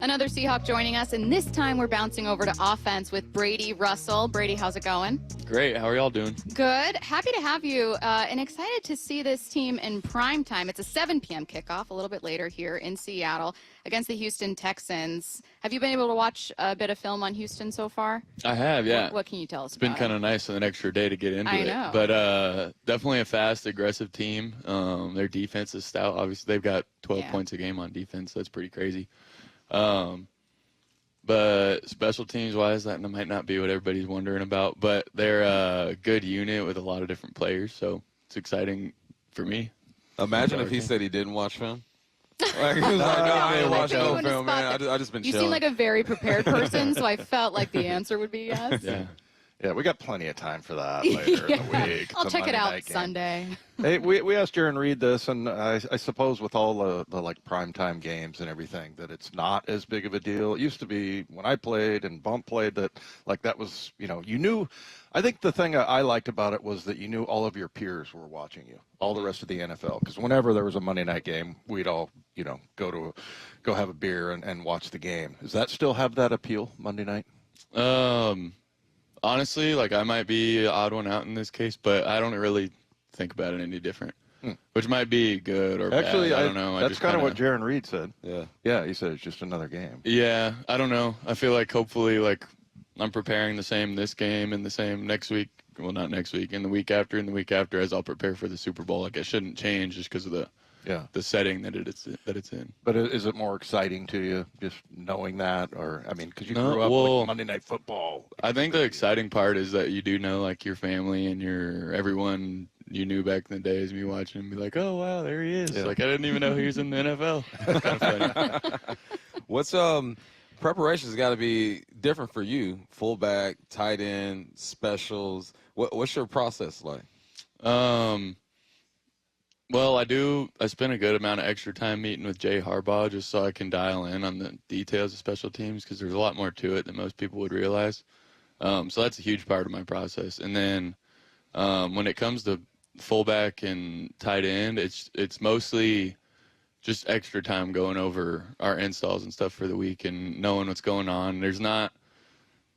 Another Seahawk joining us, and this time we're bouncing over to offense with Brady Russell. Brady, how's it going? Great. How are y'all doing? Good. Happy to have you, and excited to see this team in prime time. It's a 7 p.m. kickoff, a little bit later here in Seattle, against the Houston Texans. Have you been able to watch a bit of film on Houston so far? I have, yeah. What can you tell us It's about been kind of nice with an extra day to get into it. I know. But definitely a fast, aggressive team. Their defense is stout. Obviously, they've got 12 points a game on defense. That's pretty crazy. But special teams-wise, that might not be what everybody's wondering about. But they're a good unit with a lot of different players, so it's exciting for me. Imagine if he said he didn't watch film. Like, he was like, no, I ain't watch no film, man. I just been chilling. You seem like a very prepared person, so I felt like the answer would be yes. Yeah, we got plenty of time for that later in the week. I'll check it out Sunday. Hey, we asked Jaron Reed this, and I suppose with all the like primetime games and everything, that it's not as big of a deal. It used to be when I played and Bump played that was, you knew. I think the thing I liked about it was that you knew all of your peers were watching you, all the rest of the NFL, because whenever there was a Monday night game, we'd all, go have a beer and watch the game. Does that still have that appeal, Monday night? Honestly, I might be an odd one out in this case, but I don't really think about it any different, which might be good or actually, bad. I don't know. That's kind of what Jaron Reed said. Yeah, he said it's just another game. Yeah, I don't know. I feel like hopefully, I'm preparing the same this game and the same next week. Well, not next week, and the week after, and the week after, as I'll prepare for the Super Bowl. It shouldn't change just because of the setting that it's in. But is it more exciting to you just knowing that, or because you grew up with Monday Night Football? I think the exciting part is that you do know your family and everyone you knew back in the days. Me watching him be like, oh wow, there he is. I didn't even know he was in the NFL. It's kind of funny. What's preparation's got to be different for you? Fullback, tight end, specials. What's your process like? Well, I spend a good amount of extra time meeting with Jay Harbaugh just so I can dial in on the details of special teams because there's a lot more to it than most people would realize. So that's a huge part of my process. And then when it comes to fullback and tight end, it's mostly just extra time going over our installs and stuff for the week and knowing what's going on. There's not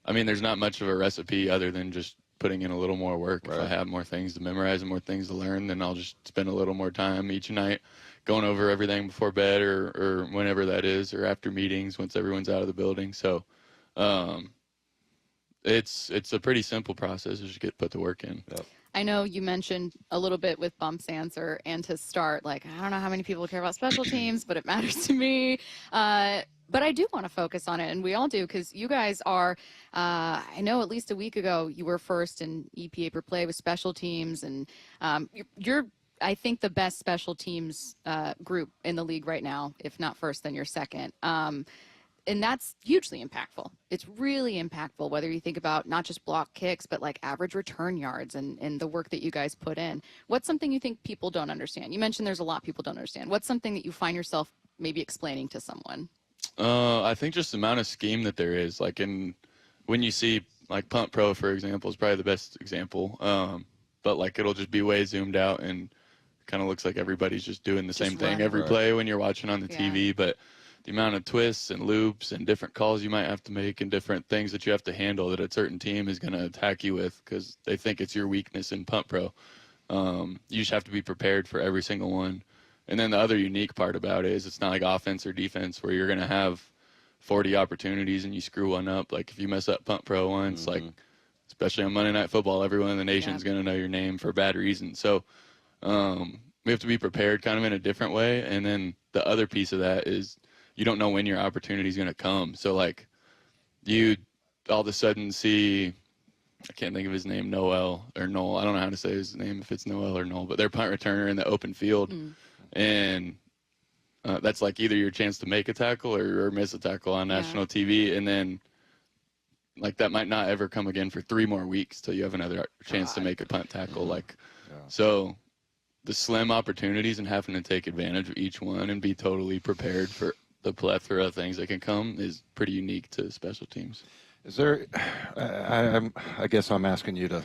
much of a recipe other than just putting in a little more work. Right. If I have more things to memorize and more things to learn, then I'll just spend a little more time each night going over everything before bed or whenever that is, or after meetings once everyone's out of the building. So it's a pretty simple process. Just get put the work in. Yep. I know you mentioned a little bit with Bump's answer, and to start, I don't know how many people care about special teams, but it matters to me. But I do want to focus on it, and we all do, because you guys are, I know at least a week ago, you were first in EPA per play with special teams, and you're, I think, the best special teams group in the league right now. If not first, then you're second. And that's hugely impactful. It's really impactful, whether you think about not just block kicks, but average return yards and the work that you guys put in. What's something you think people don't understand? You mentioned there's a lot people don't understand. What's something that you find yourself maybe explaining to someone? I think just the amount of scheme that there is. When you see, Punt Pro, for example, is probably the best example. But, it'll just be way zoomed out and kind of looks like everybody's just doing the same thing every play when you're watching on the TV. But the amount of twists and loops and different calls you might have to make and different things that you have to handle that a certain team is going to attack you with because they think it's your weakness in Punt Pro. You just have to be prepared for every single one. And then the other unique part about it is it's not like offense or defense where you're going to have 40 opportunities and you screw one up. If you mess up Punt Pro once, especially on Monday Night Football, everyone in the nation is going to know your name for a bad reason. So we have to be prepared kind of in a different way. And then the other piece of that is you don't know when your opportunity is going to come. So, you all of a sudden see, I can't think of his name, Noel. I don't know how to say his name, if it's Noel or Noel, but their punt returner in the open field. And that's either your chance to make a tackle or miss a tackle on national TV. And then, that might not ever come again for 3 more weeks till you have another chance to make a punt tackle. So the slim opportunities and having to take advantage of each one and be totally prepared for the plethora of things that can come is pretty unique to special teams. Is there? I guess I'm asking you to.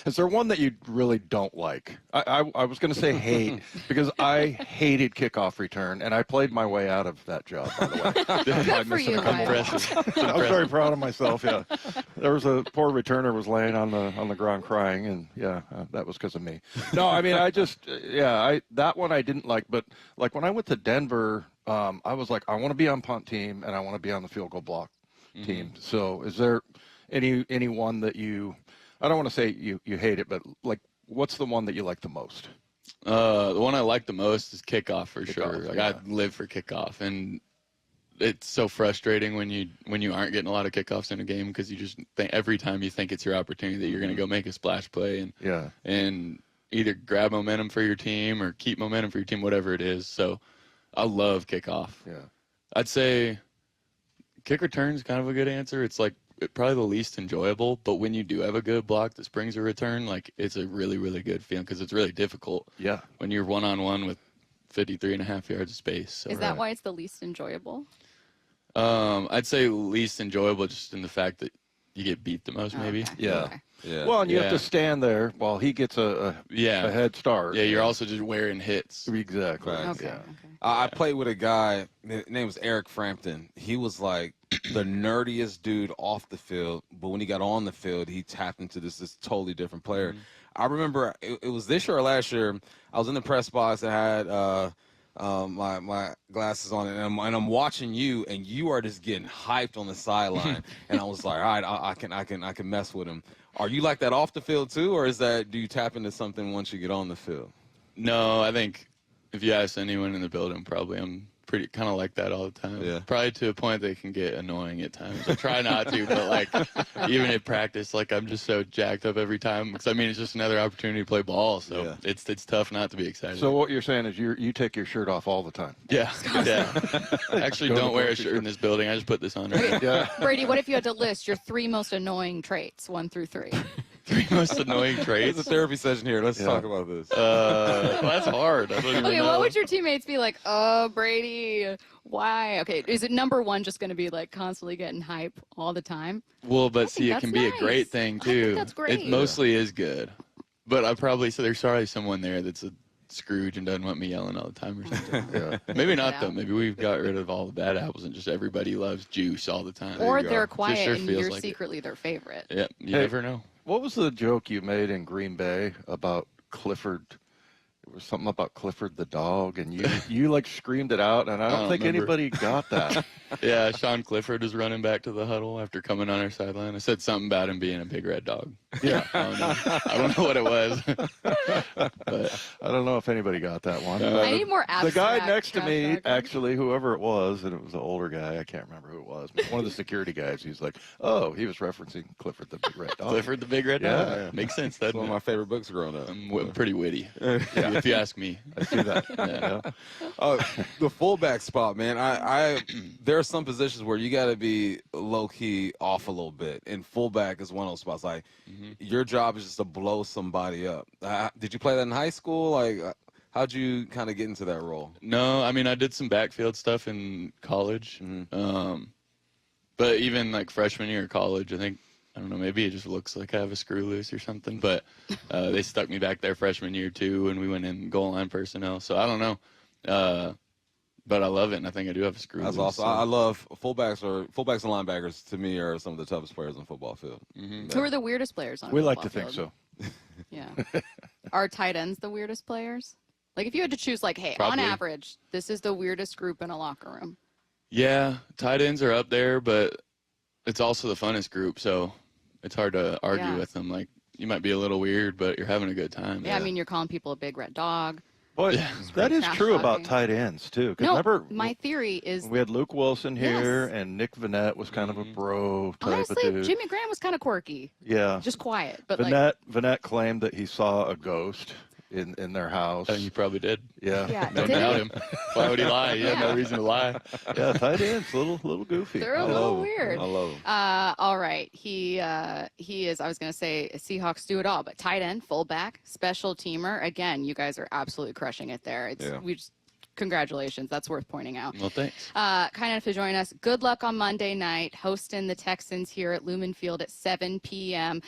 Is there one that you really don't like? I was going to say hate because I hated kickoff return, and I played my way out of that job. By the way, Good for you, Ryan. I was very proud of myself. Yeah, there was a poor returner was laying on the ground crying, and yeah, that was because of me. No, I mean I just that one I didn't like, but like when I went to Denver, I was like I want to be on punt team and I want to be on the field goal block team. So is there any one that you, I don't want to say you hate it, but like what's the one that you like the most? The one I like the most is kickoff for sure. Like yeah. I live for kickoff, and it's so frustrating when you aren't getting a lot of kickoffs in a game because you just think every time you think it's your opportunity that you're going to go make a splash play and either grab momentum for your team or keep momentum for your team, whatever it is. So I love kickoff. Yeah, I'd say kick return is kind of a good answer. It's like probably the least enjoyable, but when you do have a good block that springs a return, like it's a really, really good feeling because it's really difficult. Yeah. When you're one-on-one with 53.5 yards of space. So. Is that why it's the least enjoyable? I'd say least enjoyable just in the fact that you get beat the most, maybe. Okay. Yeah. Okay. Yeah. Well, and you have to stand there while he gets a head start. Yeah, you're also just wearing hits. Exactly. Right. Okay. Yeah. Okay. I played with a guy, his name was Eric Frampton. He was like the nerdiest dude off the field, but when he got on the field, he tapped into this totally different player. I remember it was this year or last year, I was in the press box. I had my glasses on, and I'm watching you, and you are just getting hyped on the sideline. And I was like, all right, I can mess with him. Are you like that off the field too, or do you tap into something once you get on the field? No, I think if you ask anyone in the building, probably I'm pretty kind of like that all the time. Yeah. Probably to a point that it can get annoying at times. I try not to, but like even at practice, like I'm just so jacked up every time because I mean it's just another opportunity to play ball, so it's tough not to be excited. So what you're saying is you take your shirt off all the time. Yeah. I actually don't wear a shirt in this building. I just put this on. Right now. Yeah. Brady, what if you had to list your 3 most annoying traits, 1 through 3? 3 most annoying traits. It's a therapy session here. Let's talk about this. Well, that's hard. I don't even Okay, know. what would your teammates be like? Oh, Brady, why? Okay, is it number 1 just going to be like constantly getting hype all the time? Well, but think see, it that's can be a nice. great thing I think too. that's great. It mostly is good, but I probably there's probably someone there that's a Scrooge and doesn't want me yelling all the time or something. Yeah. Maybe not Yeah. though. Maybe we've got rid of all the bad apples and just everybody loves juice all the time. Or you go. they're Just quiet sure and feels you're like it. secretly their favorite. Yeah, you Hey. never know. What was the joke you made in Green Bay about Clifford? It was something about Clifford the dog, and you like screamed it out, and I don't think remember. anybody got that. Yeah, Sean Clifford was running back to the huddle after coming on our sideline. I said something about him being a big red dog. Yeah. I don't know what it was. But I don't know if anybody got that one. I need more The abstract. guy next to me, abstract. actually, whoever it was, and it was an older guy, I can't remember who it was, but one of the security guys, he's like, oh, he was referencing Clifford the big red dog. Clifford the big red Yeah. dog. Makes sense, That's doesn't one of it? my favorite books growing up. I'm pretty witty, if you ask me. I see that. Yeah. Yeah. The fullback spot, man. There are some positions where you got to be low key off a little bit, and fullback is one of those spots. Like your job is just to blow somebody up. Did you play that in high school? Like, how'd you kind of get into that role? No, I mean I did some backfield stuff in college, but even like freshman year of college, I don't know, maybe it just looks like I have a screw loose or something. But they stuck me back there freshman year too, and we went in goal line personnel. So I don't know, but I love it, and I think I do have a screw That's loose. awesome. So. I love fullbacks and linebackers. To me, are some of the toughest players on the football field. Who are the weirdest players on a We like to football think field? so. Yeah. Are tight ends the weirdest players? Like if you had to choose, like, hey, Probably. on average, this is the weirdest group in a locker room. Yeah, tight ends are up there, but it's also the funnest group, so it's hard to argue Yeah. with them. Like you might be a little weird, but you're having a good time. Yeah, I mean, you're calling people a big red dog. Boy, that is Trash true about talking. tight ends, too. 'Cause No, remember, my theory is, we had Luke Wilson here, Yes. and Nick Vanette was kind of a bro type honestly, of dude. Jimmy Graham was kind of quirky, Yeah. just quiet. But like, Vanette claimed that he saw a ghost in their house. I think you probably did. Yeah. yeah, Don't didn't doubt he? him. Why would he lie? He had no Yeah. reason to lie. Yeah, tight ends, little goofy. They're a I little love 'em. weird. I love him. All right. He is, I was going to say Seahawks do it all, but tight end, fullback, special teamer. Again, you guys are absolutely crushing it there. Yeah. We just congratulations. That's worth pointing out. Well, thanks. Kind enough to join us. Good luck on Monday night hosting the Texans here at Lumen Field at 7 p.m.